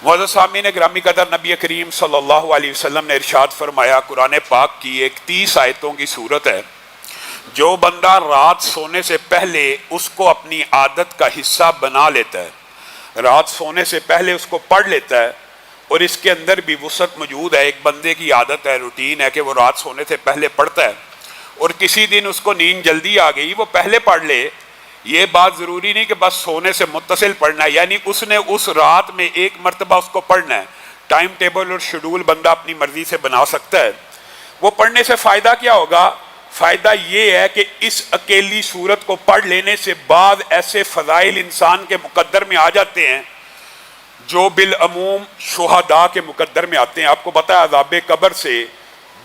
मुअज़्ज़ज़ सामीन ग्रामी कदर, नबी करीम सल्लल्लाहु अलैहि वसल्लम ने इरशाद फरमाया, कुरान पाक की एक 30 आयतों की सूरत है, जो बंदा रात सोने से पहले उसको अपनी आदत का हिस्सा बना लेता है, रात सोने से पहले उसको पढ़ लेता है, और इसके अंदर भी वसअत मौजूद है। एक बंदे की आदत है, रूटीन है कि वो रात सोने से पहले पढ़ता है, और किसी दिन उसको नींद जल्दी आ गई, वो पहले पढ़ ले। ये बात ज़रूरी नहीं कि बस सोने से मुत्तसिल पढ़ना है, यानी उसने उस रात में एक मरतबा उसको पढ़ना है। टाइम टेबल और शेड्यूल बंदा अपनी मर्जी से बना सकता है। वो पढ़ने से फ़ायदा क्या होगा? फ़ायदा ये है कि इस अकेली सूरत को पढ़ लेने से बाद ऐसे फ़ज़ाइल इंसान के मुकद्दर में आ जाते हैं जो बिल अमूम शुहदा के मुकद्दर में आते हैं। आपको पता है अज़ाब कब्र से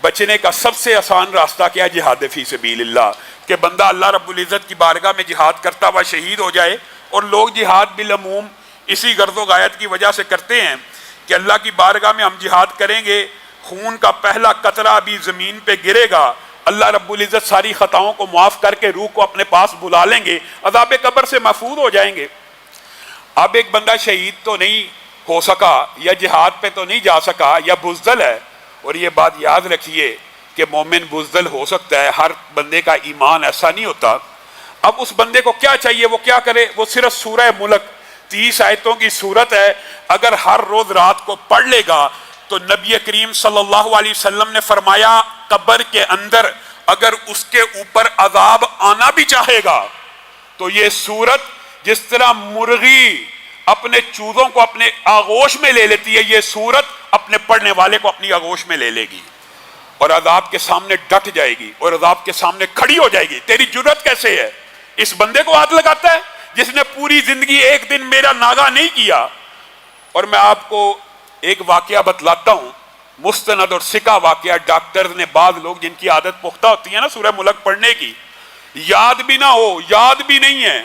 बचने का सबसे आसान रास्ता क्या है? जिहाद फी सबीलिल्लाह, कि बंदा अल्लाह रब्बुल इज़्ज़त की बारगाह में जिहाद करता हुआ शहीद हो जाए। और लोग जिहाद बिल अमूम इसी गर्ज़ो गायत की वजह से करते हैं कि अल्लाह की बारगाह में हम जिहाद करेंगे, खून का पहला कतरा भी ज़मीन पे गिरेगा, अल्लाह रब्बुल इज़्ज़त सारी ख़ताओं को माफ़ करके रूह को अपने पास बुला लेंगे, अज़ाब कब्र से महफूज हो जाएंगे। अब एक बंदा शहीद तो नहीं हो सका, या जिहाद पे तो नहीं जा सका, या बुज़दल है। और ये बात याद रखिए कि मोमिन बुज़दल हो सकता है, हर बंदे का ईमान ऐसा नहीं होता। अब उस बंदे को क्या चाहिए? वो क्या करे? वो सिर्फ सूरह मुल्क 30 आयतों की सूरत है, अगर हर रोज रात को पढ़ लेगा तो नबी करीम सल्लल्लाहु अलैहि वसल्लम ने फरमाया, कब्र के अंदर अगर उसके ऊपर अजाब आना भी चाहेगा तो ये सूरत जिस तरह मुर्गी अपने चूजों को अपने आगोश में ले लेती है, ये सूरत अपने पढ़ने वाले को अपनी आगोश में ले लेगी और अजाब के सामने डट जाएगी और अजाब के सामने खड़ी हो जाएगी। तेरी जुर्रत कैसे है? इस बंदे को हाथ लगाता है जिसने पूरी जिंदगी एक दिन मेरा नागा नहीं किया। और मैं आपको एक वाकया बतलाता हूं, मुस्तनद और सिका वाकया। डॉक्टर ने, बाद लोग जिनकी आदत पुख्ता होती है ना सूरह मुल्क पढ़ने की, याद भी ना हो, याद भी नहीं है,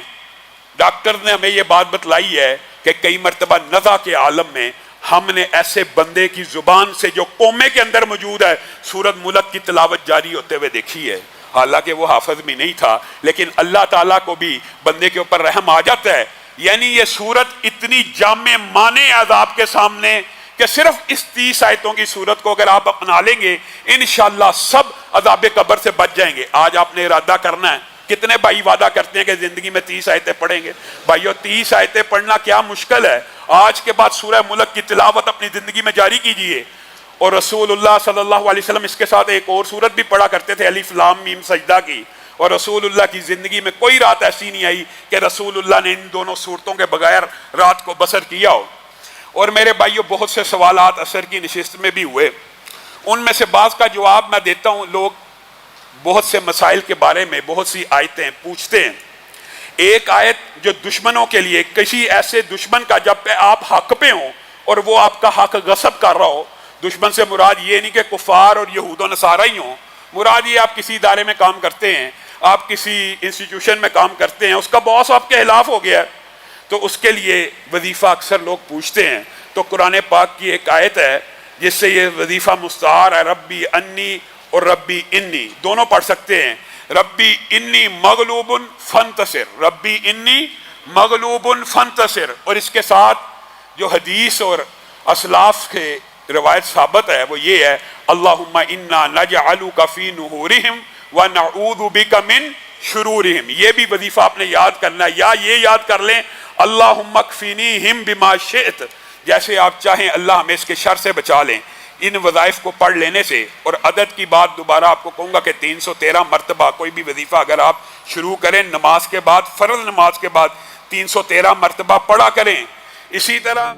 डॉक्टर ने हमें यह बात बतलाई है कि कई मरतबा नज़ा के आलम में हमने ऐसे बंदे की जुबान से जो कोमे के अंदर मौजूद है सूरत मुल्क की तिलावत जारी होते हुए देखी है। हालांकि वो हाफिज भी नहीं था, लेकिन अल्लाह ताला को भी बंदे के ऊपर रहम आ जाता है। यानी ये सूरत इतनी जामे माने अज़ाब के सामने कि सिर्फ इस 30 आयतों की सूरत को अगर आप अपना लेंगे इंशाअल्लाह सब अज़ाब कब्र से बच जाएंगे। आज आपने इरादा करना है। कितने भाई वादा करते हैं कि जिंदगी में 30 आयतें पढ़ेंगे? भाइयों 30 आयतें पढ़ना क्या मुश्किल है। आज के बाद सूरह मुल्क की तिलावत अपनी जिंदगी में जारी कीजिए। और रसूलुल्लाह सल्लल्लाहु अलैहि वसल्लम इसके साथ एक और सूरत भी पढ़ा करते थे, अलिफ लाम मीम सजदा की। और रसूलुल्लाह की जिंदगी में कोई रात ऐसी नहीं आई कि रसूलुल्लाह ने इन दोनों सूरतों के बगैर रात को बसर किया हो। और मेरे भाइयों बहुत से सवालात असर की नशिस्त में भी हुए, उनमें से बाज़ का जवाब मैं देता हूँ। लोग बहुत से मसाइल के बारे में बहुत सी आयतें पूछते हैं। एक आयत जो दुश्मनों के लिए, किसी ऐसे दुश्मन का जब पे आप हक पे हो और वो आपका हक गसब कर रहा हो, दुश्मन से मुराद ये नहीं कि कुफार और यहूद और नसारा ही हो, मुराद ये आप किसी इदारे में काम करते हैं, आप किसी इंस्टीट्यूशन में काम करते हैं, उसका बॉस आपके खिलाफ हो गया तो उसके लिए वजीफ़ा अक्सर लोग पूछते हैं। तो कुरान पाक की एक आयत है जिससे ये वजीफ़ा मुस्तार है, रब्बी अन्नी और रब्बी इन्नी दोनों पढ़ सकते हैं। रब्बी इन्नी मगलूबुन फंतसिर, रब्बी इन्नी मगलूबुन फंतसिर। और इसके साथ जो हदीस और असलाफ के रिवायत साबित है वो ये है, अल्लाहुम्मा इन्ना नजअलुका फी नुहूरिहिम व नऊज़ु बिका मिन शुरूरिहिम। ये भी वजीफा आपने याद करना है, या ये याद कर लें अल्लाहुम्मा कफीनीहिम बिमा शिअत, जैसे आप चाहें अल्लाह हमें इसके शर से बचा लें। इन वज़ाइफ को पढ़ लेने से, और अदद की बात दोबारा आपको कहूँगा कि 313 मरतबा कोई भी वजीफ़ा अगर आप शुरू करें नमाज के बाद, फ़र्ज़ नमाज के बाद 313 मरतबा पढ़ा करें। इसी तरह